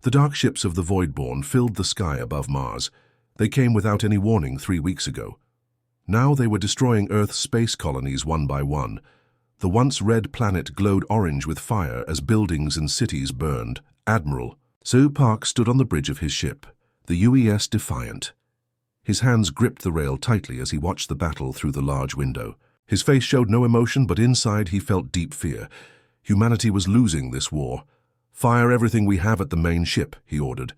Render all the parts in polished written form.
The dark ships of the Voidborn filled the sky above Mars. They came without any warning 3 weeks ago. Now they were destroying Earth's space colonies one by one. The once red planet glowed orange with fire as buildings and cities burned. Admiral. So Park stood on the bridge of his ship, the UES Defiant. His hands gripped the rail tightly as he watched the battle through the large window. His face showed no emotion, but inside he felt deep fear. Humanity was losing this war. "Fire everything we have at the main ship," he ordered.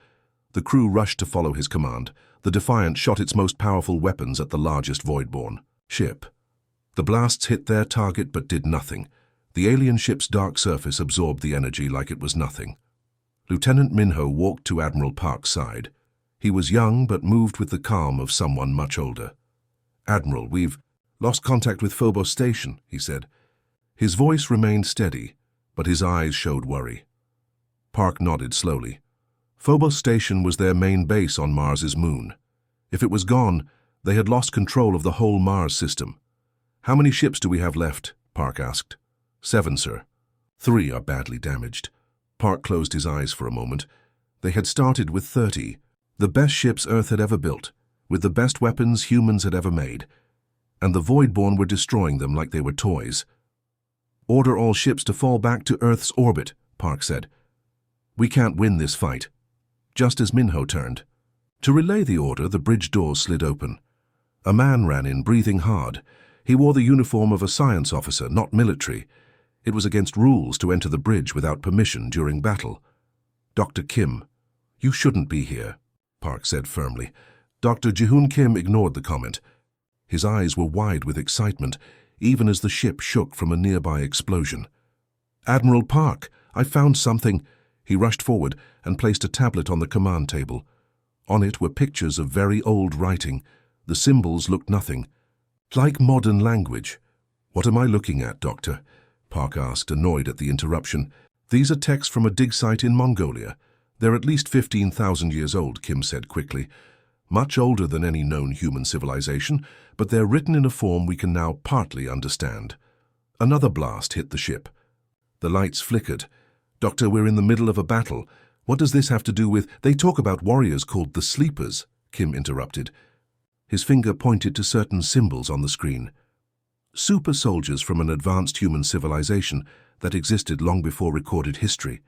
The crew rushed to follow his command. The Defiant shot its most powerful weapons at the largest Voidborn ship. The blasts hit their target but did nothing. The alien ship's dark surface absorbed the energy like it was nothing. Lieutenant Minho walked to Admiral Park's side. He was young but moved with the calm of someone much older. "Admiral, we've lost contact with Phobos Station," he said. His voice remained steady, but his eyes showed worry. Park nodded slowly. Phobos Station was their main base on Mars's moon. If it was gone, they had lost control of the whole Mars system. "How many ships do we have left?" Park asked. 7, sir. 3 are badly damaged." Park closed his eyes for a moment. They had started with 30, the best ships Earth had ever built, with the best weapons humans had ever made. And the Voidborn were destroying them like they were toys. "Order all ships to fall back to Earth's orbit," Park said. "We can't win this fight." Just as Minho turned. To relay the order, the bridge doors slid open. A man ran in, breathing hard. He wore the uniform of a science officer, not military. It was against rules to enter the bridge without permission during battle. "Dr. Kim, you shouldn't be here," Park said firmly. Dr. Jihoon Kim ignored the comment. His eyes were wide with excitement, even as the ship shook from a nearby explosion. "Admiral Park, I found something." He rushed forward and placed a tablet on the command table. On it were pictures of very old writing. The symbols looked nothing. Like modern language. "What am I looking at, Doctor?" Park asked, annoyed at the interruption. "These are texts from a dig site in Mongolia. They're at least 15,000 years old," Kim said quickly. "Much older than any known human civilization, but they're written in a form we can now partly understand." Another blast hit the ship. The lights flickered. "Doctor, we're in the middle of a battle. What does this have to do with—" "They talk about warriors called the Sleepers," Kim interrupted. His finger pointed to certain symbols on the screen. Super soldiers from an advanced human civilization that existed long before recorded history.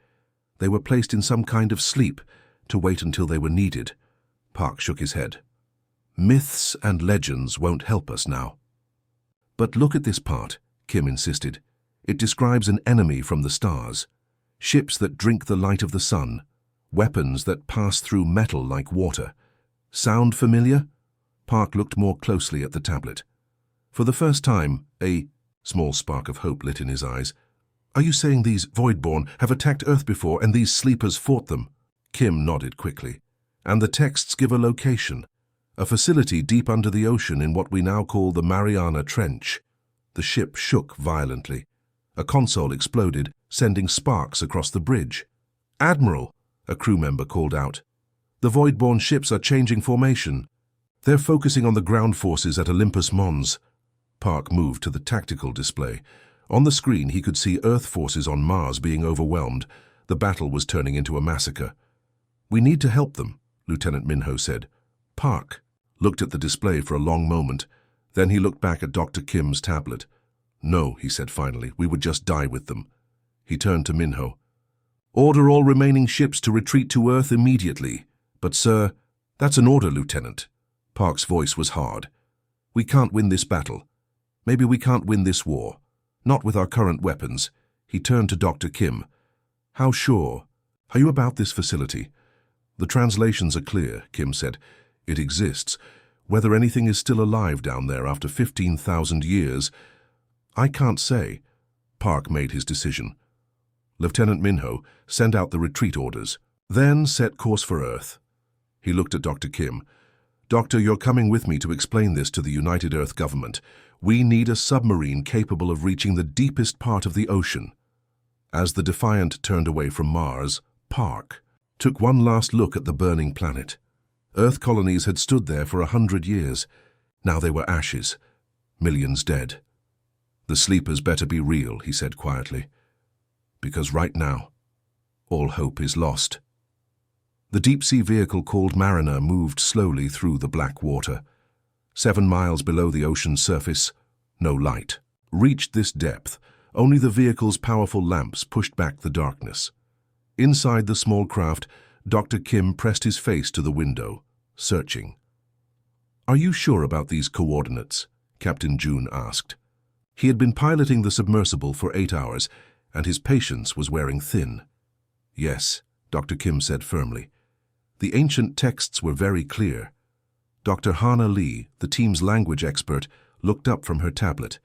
They were placed in some kind of sleep to wait until they were needed. Park shook his head. "Myths and legends won't help us now." "But look at this part," Kim insisted. "It describes an enemy from the stars. Ships that drink the light of the sun. Weapons that pass through metal like water. Sound familiar?" Park looked more closely at the tablet. For the first time, a small spark of hope lit in his eyes. "Are you saying these Voidborn have attacked Earth before and these sleepers fought them?" Kim nodded quickly. "And the texts give a location. A facility deep under the ocean in what we now call the Mariana Trench." The ship shook violently. A console exploded, sending sparks across the bridge. "Admiral," a crew member called out. "The Voidborn ships are changing formation. They're focusing on the ground forces at Olympus Mons." Park moved to the tactical display. On the screen, he could see Earth forces on Mars being overwhelmed. The battle was turning into a massacre. "We need to help them," Lieutenant Minho said. Park looked at the display for a long moment. Then he looked back at Dr. Kim's tablet. "No," he said finally, "we would just die with them." He turned to Minho. "Order all remaining ships to retreat to Earth immediately." "But, sir—" "That's an order, Lieutenant." Park's voice was hard. "We can't win this battle. Maybe we can't win this war. Not with our current weapons." He turned to Dr. Kim. "How sure are you about this facility?" "The translations are clear," Kim said. "It exists. Whether anything is still alive down there after 15,000 years, I can't say." Park made his decision. "Lieutenant Minho, send out the retreat orders. Then set course for Earth." He looked at Dr. Kim. "Doctor, you're coming with me to explain this to the United Earth government. We need a submarine capable of reaching the deepest part of the ocean." As the Defiant turned away from Mars, Park took one last look at the burning planet. Earth colonies had stood there for 100 years. Now they were ashes, millions dead. "The sleepers better be real," he said quietly. "Because right now, all hope is lost." The deep-sea vehicle called Mariner moved slowly through the black water. 7 miles below the ocean's surface, no light. Reached this depth, only the vehicle's powerful lamps pushed back the darkness. Inside the small craft, Dr. Kim pressed his face to the window, searching. "Are you sure about these coordinates?" Captain June asked. He had been piloting the submersible for 8 hours, and his patience was wearing thin. "Yes," Dr. Kim said firmly. The ancient texts were very clear. Dr. Hana Lee, the team's language expert, looked up from her tablet.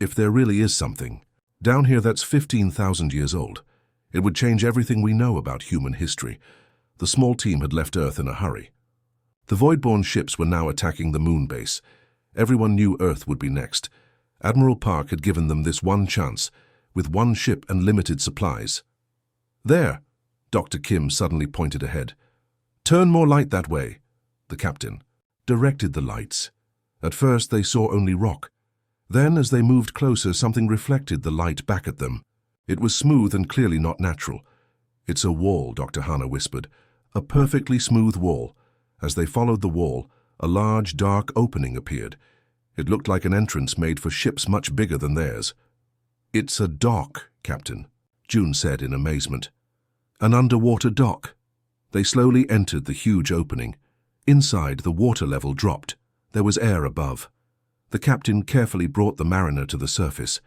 "If there really is something down here that's 15,000 years old, it would change everything we know about human history." The small team had left Earth in a hurry. The Voidborn ships were now attacking the moon base. Everyone knew Earth would be next. Admiral Park had given them this one chance, with 1 ship and limited supplies. "There!" Dr. Kim suddenly pointed ahead. "Turn more light that way." The captain directed the lights. At first they saw only rock. Then, as they moved closer, something reflected the light back at them. It was smooth and clearly not natural. "It's a wall," Dr. Hana whispered. "A perfectly smooth wall." As they followed the wall, a large, dark opening appeared. It looked like an entrance made for ships much bigger than theirs. "It's a dock, Captain," June said in amazement. "An underwater dock." They slowly entered the huge opening. Inside, the water level dropped. There was air above. The captain carefully brought the Mariner to the surface.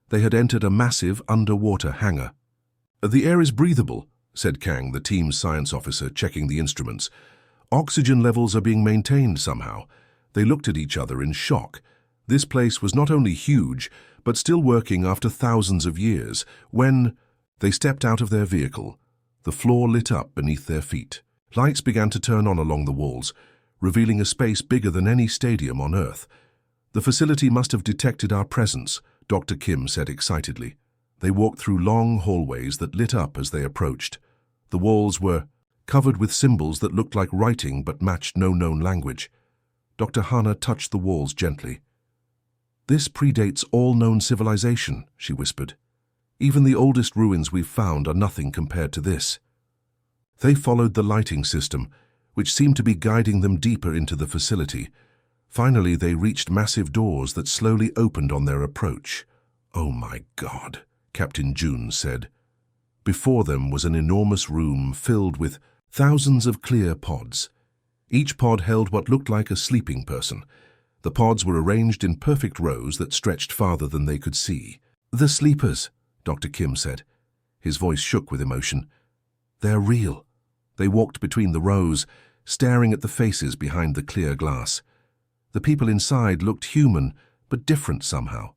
They had entered a massive underwater hangar. "The air is breathable," said Kang, the team's science officer, checking the instruments. "Oxygen levels are being maintained somehow." They looked at each other in shock. This place was not only huge, but still working after thousands of years. When they stepped out of their vehicle, the floor lit up beneath their feet. Lights began to turn on along the walls, revealing a space bigger than any stadium on Earth. "The facility must have detected our presence," Dr. Kim said excitedly. They walked through long hallways that lit up as they approached. The walls were covered with symbols that looked like writing but matched no known language. Dr. Hana touched the walls gently. "This predates all known civilization," she whispered. "Even the oldest ruins we've found are nothing compared to this." They followed the lighting system, which seemed to be guiding them deeper into the facility. Finally, they reached massive doors that slowly opened on their approach. "Oh my God," Captain June said. Before them was an enormous room filled with thousands of clear pods. Each pod held what looked like a sleeping person. The pods were arranged in perfect rows that stretched farther than they could see. "The sleepers," Dr. Kim said. His voice shook with emotion. "They're real." They walked between the rows, staring at the faces behind the clear glass. The people inside looked human, but different somehow.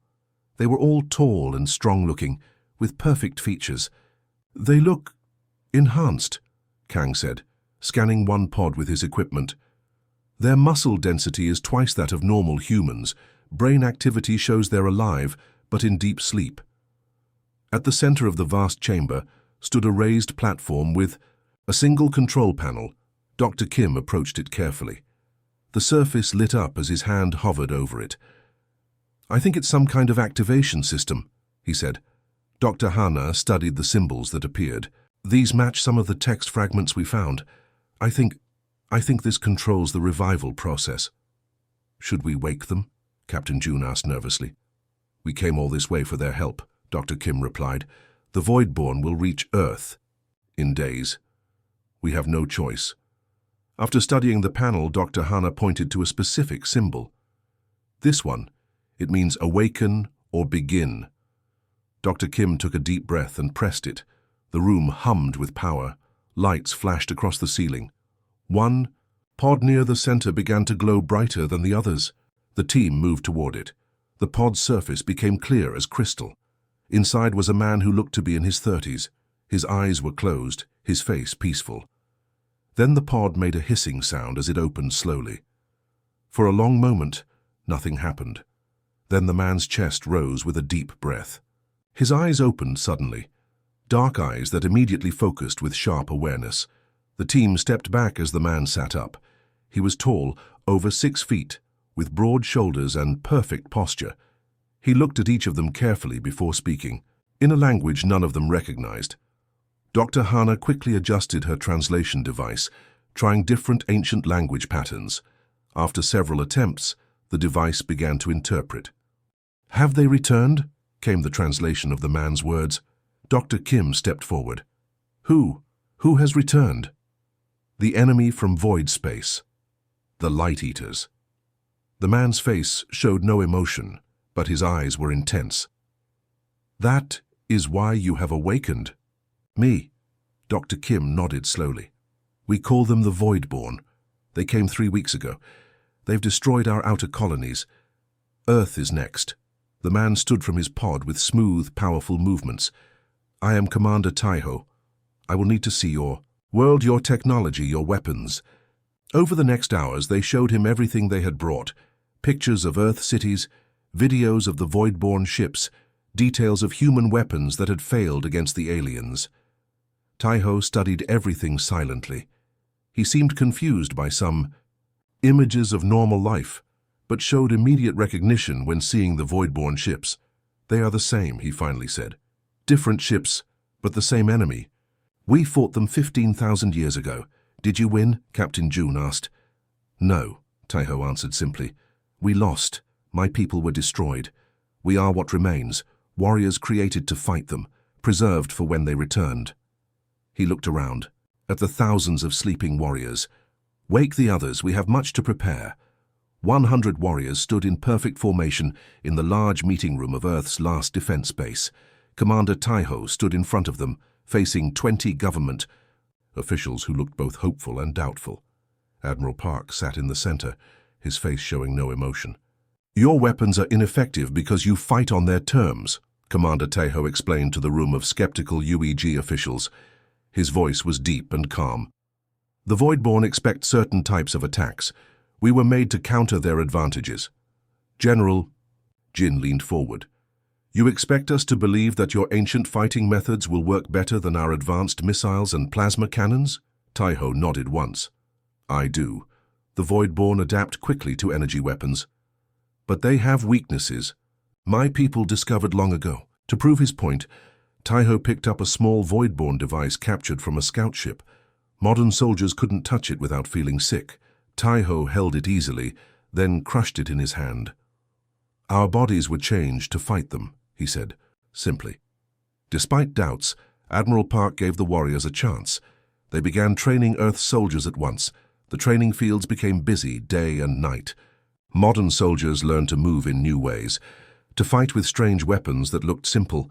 They were all tall and strong-looking, with perfect features. "They look enhanced," Kang said, scanning one pod with his equipment. "Their muscle density is twice that of normal humans. Brain activity shows they're alive, but in deep sleep." At the center of the vast chamber stood a raised platform with a single control panel. Dr. Kim approached it carefully. The surface lit up as his hand hovered over it. "I think it's some kind of activation system," he said. Dr. Hana studied the symbols that appeared. "These match some of the text fragments we found. I think this controls the revival process." "Should we wake them?" Captain June asked nervously. "We came all this way for their help," Dr. Kim replied. "The Voidborn will reach Earth in days. We have no choice." After studying the panel, Dr. Hana pointed to a specific symbol. "This one. It means awaken or begin." Dr. Kim took a deep breath and pressed it. The room hummed with power. Lights flashed across the ceiling. One pod near the center began to glow brighter than the others. The team moved toward it. The pod's surface became clear as crystal. Inside was a man who looked to be in his 30s. His eyes were closed, his face peaceful. Then the pod made a hissing sound as it opened slowly. For a long moment, nothing happened. Then the man's chest rose with a deep breath. His eyes opened suddenly, dark eyes that immediately focused with sharp awareness. The team stepped back as the man sat up. He was tall, over 6 feet, with broad shoulders and perfect posture. He looked at each of them carefully before speaking, in a language none of them recognized. Dr. Hana quickly adjusted her translation device, trying different ancient language patterns. After several attempts, the device began to interpret. "Have they returned?" came the translation of the man's words. Dr. Kim stepped forward. "Who? Who has returned?" "The enemy from void space. The Light Eaters." The man's face showed no emotion, but his eyes were intense. "That is why you have awakened." "Me?" Dr. Kim nodded slowly. "We call them the Voidborn. They came 3 weeks ago. They've destroyed our outer colonies. Earth is next." The man stood from his pod with smooth, powerful movements. "I am Commander Taiho. I will need to see your world, your technology, your weapons." Over the next hours, they showed him everything they had brought. Pictures of Earth cities, videos of the Voidborn ships, details of human weapons that had failed against the aliens. Taiho studied everything silently. He seemed confused by some images of normal life, but showed immediate recognition when seeing the Voidborn ships. "They are the same," he finally said. "Different ships, but the same enemy. We fought them 15,000 years ago. Did you win?" Captain June asked. "No," Taiho answered simply. "We lost. My people were destroyed. We are what remains, warriors created to fight them, preserved for when they returned." He looked around, at the thousands of sleeping warriors. "Wake the others, we have much to prepare." 100 warriors stood in perfect formation in the large meeting room of Earth's last defense base. Commander Taiho stood in front of them, facing 20 government officials who looked both hopeful and doubtful. Admiral Park sat in the center, his face showing no emotion. "Your weapons are ineffective because you fight on their terms," Commander Taiho explained to the room of skeptical UEG officials. His voice was deep and calm. "The Voidborn expect certain types of attacks. We were made to counter their advantages." "General," Jin leaned forward, "you expect us to believe that your ancient fighting methods will work better than our advanced missiles and plasma cannons?" Taiho nodded once. "I do. The Voidborn adapt quickly to energy weapons. But they have weaknesses. My people discovered long ago." To prove his point, Taiho picked up a small Voidborn device captured from a scout ship. Modern soldiers couldn't touch it without feeling sick. Taiho held it easily, then crushed it in his hand. "Our bodies were changed to fight them," he said, simply. Despite doubts, Admiral Park gave the warriors a chance. They began training Earth soldiers at once. The training fields became busy day and night. Modern soldiers learned to move in new ways, to fight with strange weapons that looked simple,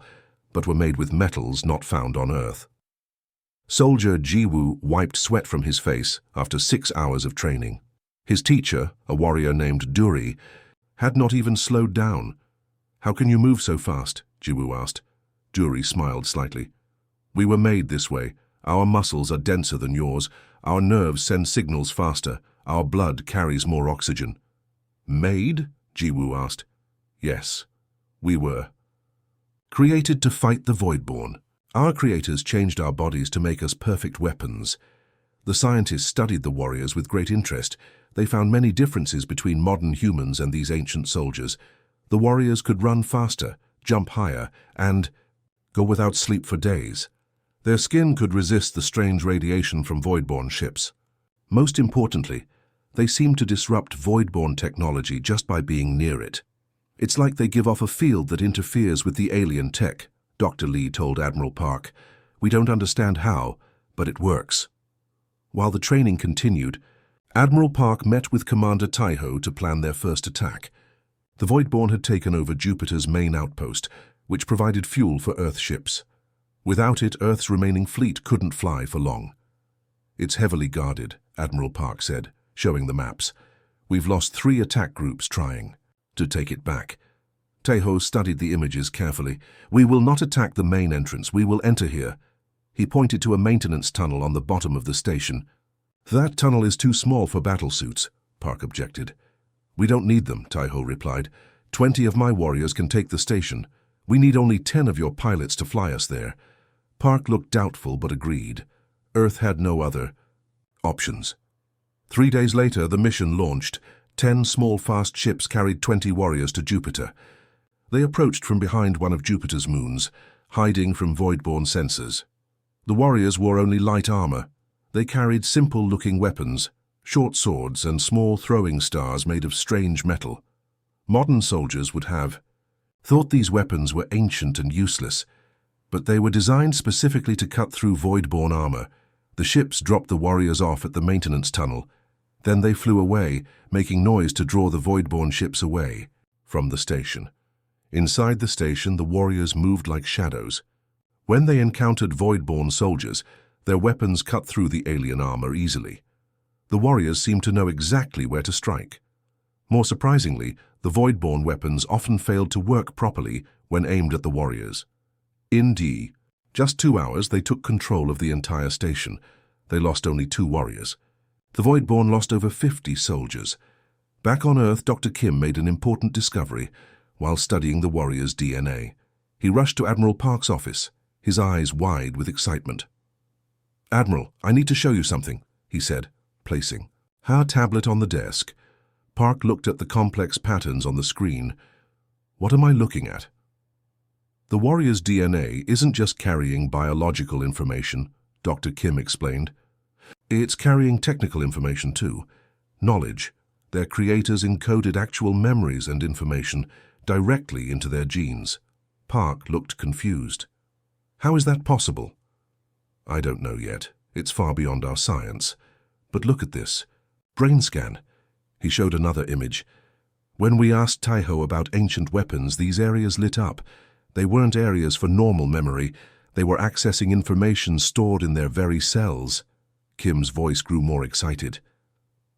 but were made with metals not found on Earth. Soldier Jiwoo wiped sweat from his face after 6 hours of training. His teacher, a warrior named Duri, had not even slowed down. "How can you move so fast?" Jiwoo asked. Duri smiled slightly. "We were made this way. Our muscles are denser than yours. Our nerves send signals faster. Our blood carries more oxygen." "Made?" Jiwoo asked. "Yes, we were. Created to fight the Voidborn. Our creators changed our bodies to make us perfect weapons." The scientists studied the warriors with great interest. They found many differences between modern humans and these ancient soldiers. The warriors could run faster, jump higher, and go without sleep for days. Their skin could resist the strange radiation from Voidborn ships. Most importantly, they seemed to disrupt Voidborn technology just by being near it. "It's like they give off a field that interferes with the alien tech," Dr. Lee told Admiral Park. "We don't understand how, but it works." While the training continued, Admiral Park met with Commander Taiho to plan their first attack. The Voidborn had taken over Jupiter's main outpost, which provided fuel for Earth ships. Without it, Earth's remaining fleet couldn't fly for long. "It's heavily guarded," Admiral Park said, showing the maps. "We've lost 3 attack groups trying to take it back." Taiho studied the images carefully. "We will not attack the main entrance. We will enter here." He pointed to a maintenance tunnel on the bottom of the station. "That tunnel is too small for battlesuits," Park objected. "We don't need them," Taiho replied. 20 of my warriors can take the station. We need only 10 of your pilots to fly us there." Park looked doubtful but agreed. Earth had no other options. 3 days later, the mission launched. 10 small fast ships carried 20 warriors to Jupiter. They approached from behind one of Jupiter's moons, hiding from Voidborn sensors. The warriors wore only light armor. They carried simple-looking weapons, short swords and small throwing stars made of strange metal. Modern soldiers would have thought these weapons were ancient and useless, but they were designed specifically to cut through void-born armor. The ships dropped the warriors off at the maintenance tunnel. Then they flew away, making noise to draw the void-born ships away from the station. Inside the station, the warriors moved like shadows. When they encountered void-born soldiers, their weapons cut through the alien armor easily. The warriors seemed to know exactly where to strike. More surprisingly, the void-born weapons often failed to work properly when aimed at the warriors. In just 2 hours, they took control of the entire station. They lost only 2 warriors. The void-born lost over 50 soldiers. Back on Earth, Dr. Kim made an important discovery while studying the warriors' DNA. He rushed to Admiral Park's office, his eyes wide with excitement. "Admiral, I need to show you something," he said, placing her tablet on the desk. Park looked at the complex patterns on the screen. "What am I looking at?" "The warrior's DNA isn't just carrying biological information," Dr. Kim explained. "It's carrying technical information too. Knowledge. Their creators encoded actual memories and information directly into their genes." Park looked confused. "How is that possible?" "I don't know yet. It's far beyond our science. But look at this. Brain scan." He showed another image. "When we asked Taiho about ancient weapons, these areas lit up. They weren't areas for normal memory. They were accessing information stored in their very cells." Kim's voice grew more excited.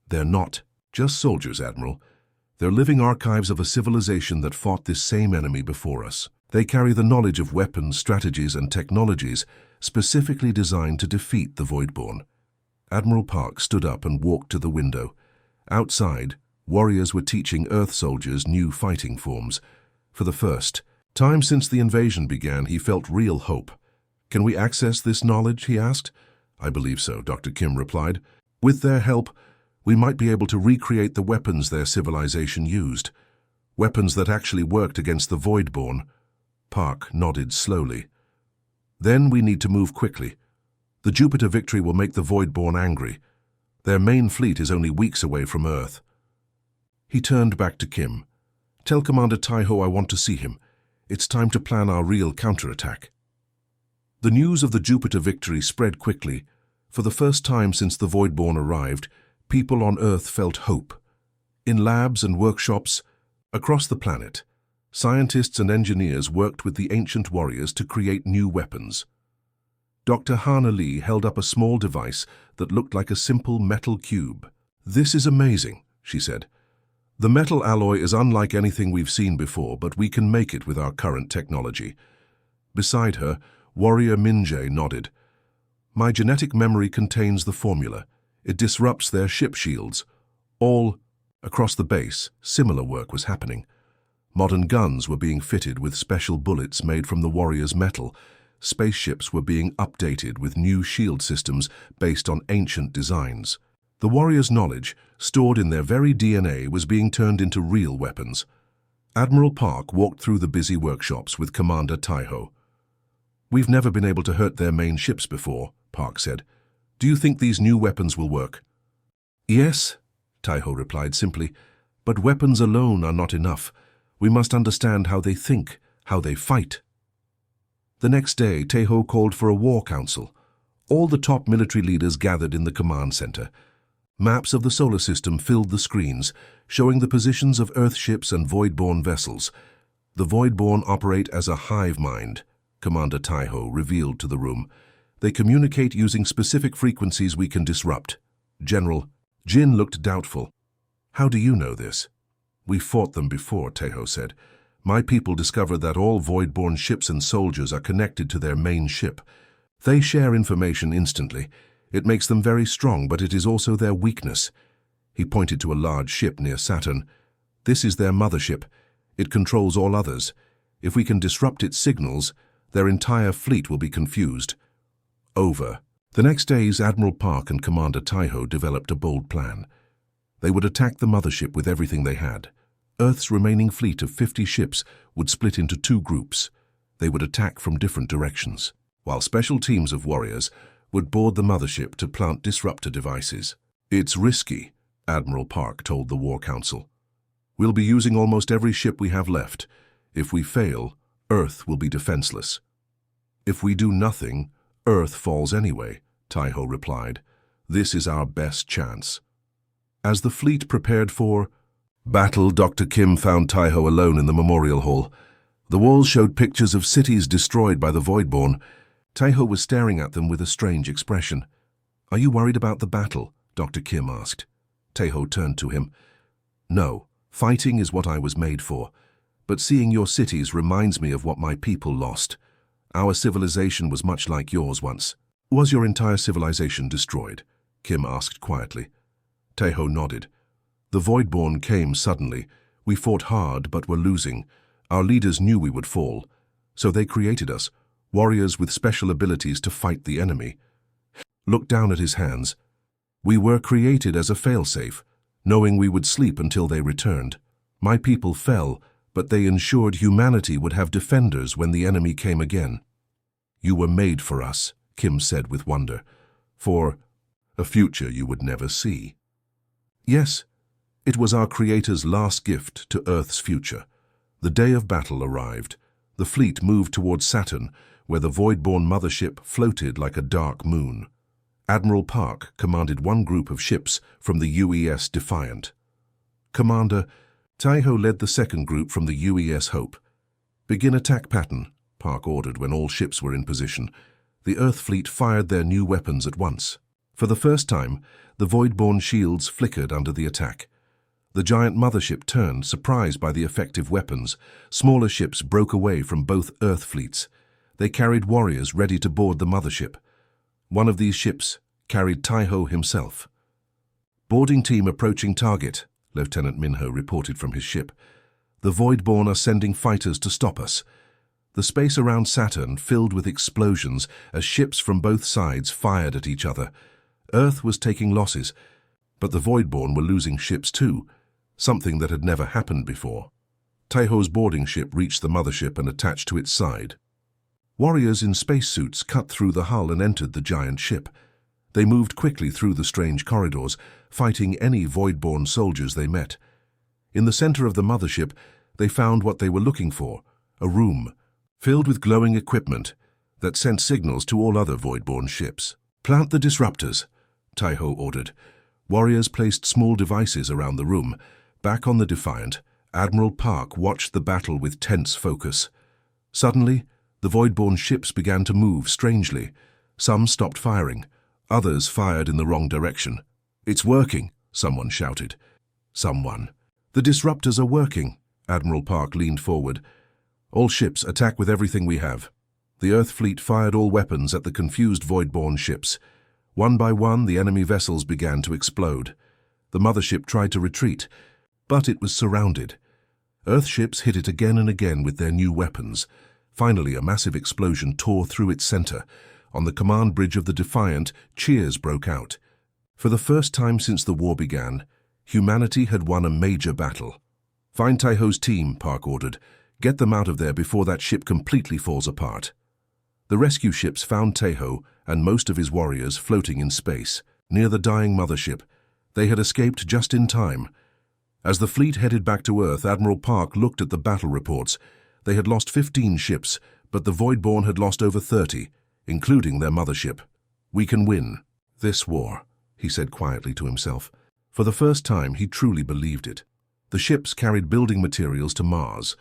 "They're not just soldiers, Admiral. They're living archives of a civilization that fought this same enemy before us. They carry the knowledge of weapons, strategies, and technologies specifically designed to defeat the Voidborn." Admiral Park stood up and walked to the window. Outside, warriors were teaching Earth soldiers new fighting forms. For the first time since the invasion began, he felt real hope. "Can we access this knowledge?" he asked. "I believe so," Dr. Kim replied. "With their help, we might be able to recreate the weapons their civilization used. Weapons that actually worked against the Voidborn." Park nodded slowly. "Then we need to move quickly. The Jupiter victory will make the Voidborn angry. Their main fleet is only weeks away from Earth." He turned back to Kim. "Tell Commander Taiho I want to see him. It's time to plan our real counterattack." The news of the Jupiter victory spread quickly. For the first time since the Voidborn arrived, people on Earth felt hope. In labs and workshops across the planet, scientists and engineers worked with the ancient warriors to create new weapons. Dr. Hana Lee held up a small device that looked like a simple metal cube. "This is amazing," she said. "The metal alloy is unlike anything we've seen before, but we can make it with our current technology." Beside her, Warrior Minjae nodded. "My genetic memory contains the formula. It disrupts their ship shields." All across the base, similar work was happening. Modern guns were being fitted with special bullets made from the warriors' metal. Spaceships were being updated with new shield systems based on ancient designs. The warriors' knowledge, stored in their very DNA, was being turned into real weapons. Admiral Park walked through the busy workshops with Commander Taiho. "We've never been able to hurt their main ships before," Park said. "Do you think these new weapons will work?" "Yes," Taiho replied simply, "but weapons alone are not enough. We must understand how they think, how they fight." The next day, Taiho called for a war council. All the top military leaders gathered in the command center. Maps of the solar system filled the screens, showing the positions of Earth ships and Voidborn vessels. "The Voidborn operate as a hive mind," Commander Taiho revealed to the room. "They communicate using specific frequencies we can disrupt." General Jin looked doubtful. "How do you know this?" "We fought them before," Taiho said. "My people discovered that all Voidborn ships and soldiers are connected to their main ship. They share information instantly. It makes them very strong, but it is also their weakness." He pointed to a large ship near Saturn. "This is their mothership. It controls all others. If we can disrupt its signals, their entire fleet will be confused." Over. The next days, Admiral Park and Commander Taiho developed a bold plan. They would attack the mothership with everything they had. Earth's remaining fleet of 50 ships would split into 2 groups. They would attack from different directions. while special teams of warriors would board the mothership to plant disruptor devices. "It's risky," Admiral Park told the War Council. "We'll be using almost every ship we have left. If we fail, Earth will be defenseless." "If we do nothing, Earth falls anyway," Taiho replied. "This is our best chance." As the fleet prepared for battle, Dr. Kim found Taiho alone in the memorial hall. The walls showed pictures of cities destroyed by the Voidborn. Taiho was staring at them with a strange expression. "Are you worried about the battle?" Dr. Kim asked. Taiho turned to him. "No, fighting is what I was made for. But seeing your cities reminds me of what my people lost. Our civilization was much like yours once." "Was your entire civilization destroyed?" Kim asked quietly. Taiho nodded. "The Voidborn came suddenly. We fought hard, but were losing. Our leaders knew we would fall. So they created us, warriors with special abilities to fight the enemy." Looked down at his hands. "We were created as a failsafe, knowing we would sleep until they returned. My people fell, but they ensured humanity would have defenders when the enemy came again." "You were made for us," Kim said with wonder. "For a future you would never see." "Yes, it was our Creator's last gift to Earth's future." The day of battle arrived. The fleet moved towards Saturn, where the Voidborn mothership floated like a dark moon. Admiral Park commanded one group of ships from the UES Defiant. "Commander," Taiho led the second group from the UES Hope. "Begin attack pattern," Park ordered when all ships were in position. The Earth fleet fired their new weapons at once. For the first time, the Voidborn shields flickered under the attack. The giant mothership turned, surprised by the effective weapons. Smaller ships broke away from both Earth fleets. They carried warriors ready to board the mothership. One of these ships carried Taiho himself. "Boarding team approaching target," Lieutenant Minho reported from his ship. "The Voidborn are sending fighters to stop us." The space around Saturn filled with explosions as ships from both sides fired at each other. Earth was taking losses, but the Voidborn were losing ships too, something that had never happened before. Taiho's boarding ship reached the mothership and attached to its side. Warriors in spacesuits cut through the hull and entered the giant ship. They moved quickly through the strange corridors, fighting any Voidborn soldiers they met. In the center of the mothership, they found what they were looking for, a room filled with glowing equipment that sent signals to all other Voidborn ships. "Plant the disruptors," Taiho ordered. Warriors placed small devices around the room. Back on the Defiant, Admiral Park watched the battle with tense focus. Suddenly, the Voidborn ships began to move strangely. Some stopped firing. Others fired in the wrong direction. "It's working," someone shouted. "Someone." "The disruptors are working." Admiral Park leaned forward. "All ships attack with everything we have." The Earth fleet fired all weapons at the confused Voidborn ships. One by one, the enemy vessels began to explode. The mothership tried to retreat, but it was surrounded. Earth ships hit it again and again with their new weapons. Finally, a massive explosion tore through its center. On the command bridge of the Defiant, cheers broke out. For the first time since the war began, humanity had won a major battle. "Find Taiho's team," Park ordered. "Get them out of there before that ship completely falls apart." The rescue ships found Taiho and most of his warriors floating in space, near the dying mothership. They had escaped just in time. As the fleet headed back to Earth, Admiral Park looked at the battle reports. They had lost 15 ships, but the Voidborn had lost over 30, including their mothership. "We can win this war," he said quietly to himself. For the first time, he truly believed it. The ships carried building materials to Mars.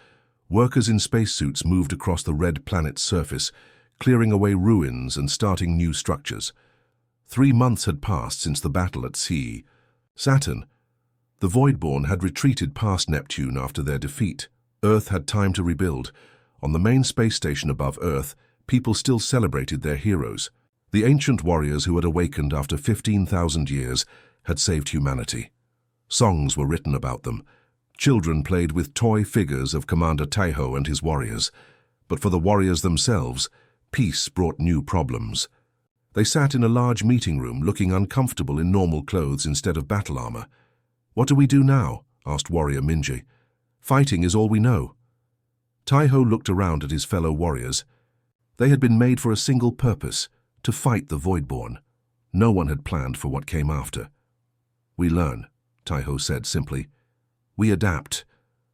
Workers in spacesuits moved across the red planet's surface, clearing away ruins and starting new structures. 3 months had passed since the battle at sea. Saturn. The Voidborn had retreated past Neptune after their defeat. Earth had time to rebuild. On the main space station above Earth, people still celebrated their heroes. The ancient warriors who had awakened after 15,000 years had saved humanity. Songs were written about them. Children played with toy figures of Commander Taiho and his warriors. But for the warriors themselves, peace brought new problems. They sat in a large meeting room, looking uncomfortable in normal clothes instead of battle armor. "What do we do now?" asked warrior Minji. "Fighting is all we know." Taiho looked around at his fellow warriors. They had been made for a single purpose, to fight the Voidborn. No one had planned for what came after. "We learn," Taiho said simply. "We adapt."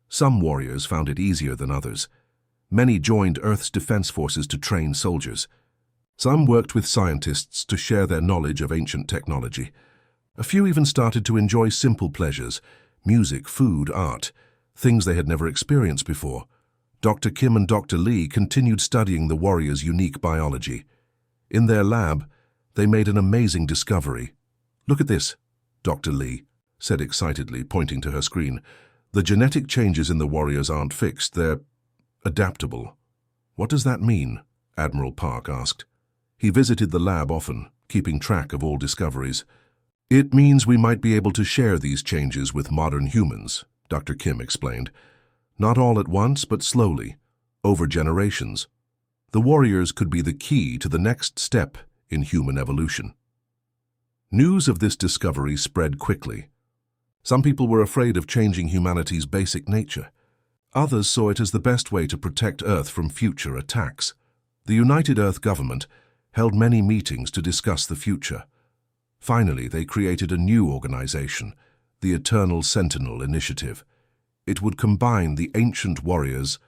Some warriors found it easier than others. Many joined Earth's defense forces to train soldiers. Some worked with scientists to share their knowledge of ancient technology. A few even started to enjoy simple pleasures, music, food, art, things they had never experienced before. Dr. Kim and Dr. Lee continued studying the warriors' unique biology. In their lab, they made an amazing discovery. "Look at this," Dr. Lee said excitedly, pointing to her screen. "The genetic changes in the warriors aren't fixed, they're adaptable." "What does that mean?" Admiral Park asked. He visited the lab often, keeping track of all discoveries. "It means we might be able to share these changes with modern humans," Dr. Kim explained. "Not all at once, but slowly, over generations. The warriors could be the key to the next step in human evolution." News of this discovery spread quickly. Some people were afraid of changing humanity's basic nature. Others saw it as the best way to protect Earth from future attacks. The United Earth government held many meetings to discuss the future. Finally, they created a new organization, the Eternal Sentinel Initiative. It would combine the ancient warriors'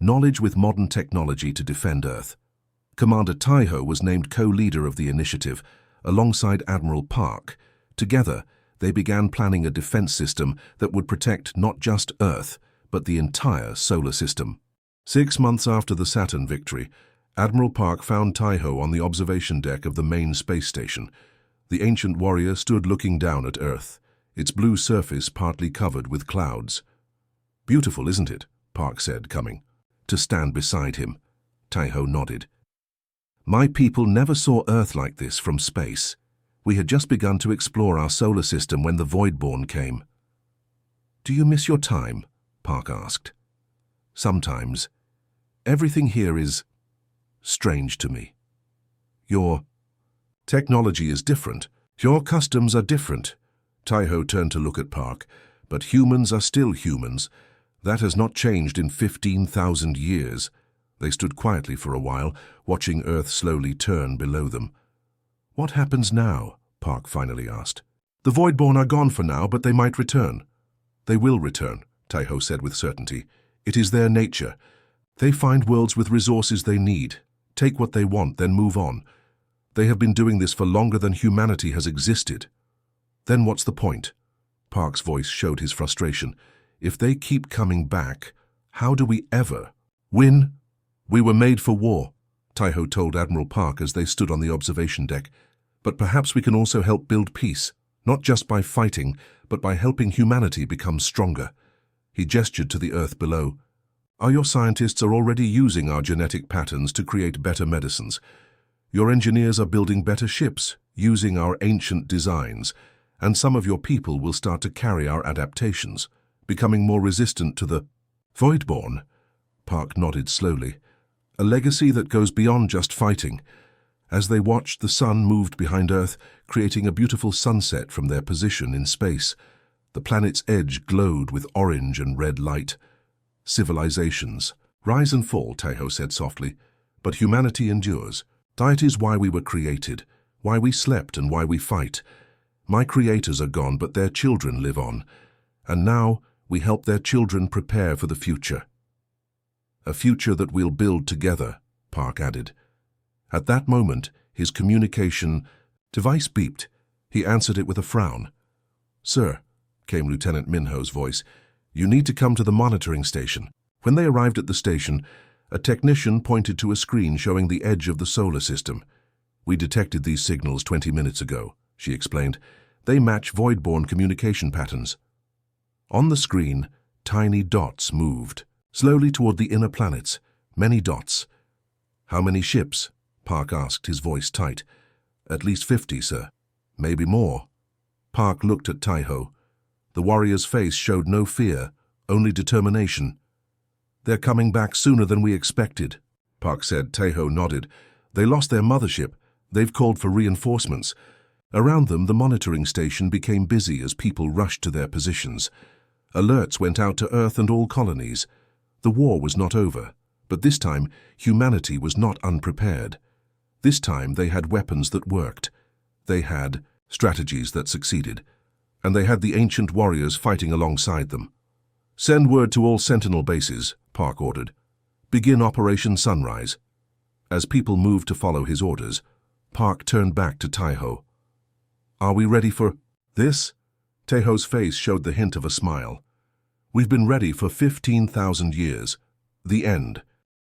knowledge with modern technology to defend Earth. Commander Taiho was named co-leader of the initiative, alongside Admiral Park. Together, they began planning a defense system that would protect not just Earth, but the entire solar system. 6 months after the Saturn victory, Admiral Park found Taiho on the observation deck of the main space station. The ancient warrior stood looking down at Earth, its blue surface partly covered with clouds. "Beautiful, isn't it?" Park said, coming to stand beside him. Taiho nodded. "My people never saw Earth like this from space. We had just begun to explore our solar system when the Voidborn came." "Do you miss your time?" Park asked. "Sometimes. Everything here is strange to me. Your technology is different. Your customs are different." Taiho turned to look at Park. "But humans are still humans. That has not changed in 15,000 years." They stood quietly for a while, watching Earth slowly turn below them. "What happens now?" Park finally asked. "The Voidborn are gone for now, but they might return." "They will return," Taiho said with certainty. "It is their nature. They find worlds with resources they need, take what they want, then move on. They have been doing this for longer than humanity has existed." "Then what's the point?" Park's voice showed his frustration. "If they keep coming back, how do we ever win?" "We were made for war," Taiho told Admiral Park as they stood on the observation deck. "But perhaps we can also help build peace, not just by fighting, but by helping humanity become stronger." He gestured to the Earth below. Your scientists are already using our genetic patterns to create better medicines. Your engineers are building better ships, using our ancient designs, and some of your people will start to carry our adaptations, becoming more resistant to the Voidborn." Park nodded slowly. "A legacy that goes beyond just fighting." As they watched, the sun moved behind Earth, creating a beautiful sunset from their position in space. The planet's edge glowed with orange and red light. "Civilizations rise and fall," Taiho said softly, "but humanity endures. That is why we were created, why we slept and why we fight. My creators are gone, but their children live on. And now we help their children prepare for the future. A future that we'll build together," Park added. At that moment, his communication device beeped. He answered it with a frown. "Sir," came Lieutenant Minho's voice, "you need to come to the monitoring station." When they arrived at the station, a technician pointed to a screen showing the edge of the solar system. "We detected these signals 20 minutes ago," she explained. "They match Voidborn communication patterns." On the screen, tiny dots moved, slowly toward the inner planets. Many dots. "How many ships?" Park asked, his voice tight. "At least 50, sir. Maybe more." Park looked at Taiho. The warrior's face showed no fear, only determination. "They're coming back sooner than we expected," Park said. Taiho nodded. "They lost their mothership. They've called for reinforcements." Around them, the monitoring station became busy as people rushed to their positions. Alerts went out to Earth and all colonies. The war was not over, But this time, humanity was not unprepared. This time, they had weapons that worked. They had strategies that succeeded. And they had the ancient warriors fighting alongside them. "Send word to all Sentinel bases," Park ordered. "Begin Operation Sunrise." As people moved to follow his orders, Park turned back to Taiho. "Are we ready for this?" Taiho's face showed the hint of a smile. "We've been ready for 15,000 years. The end."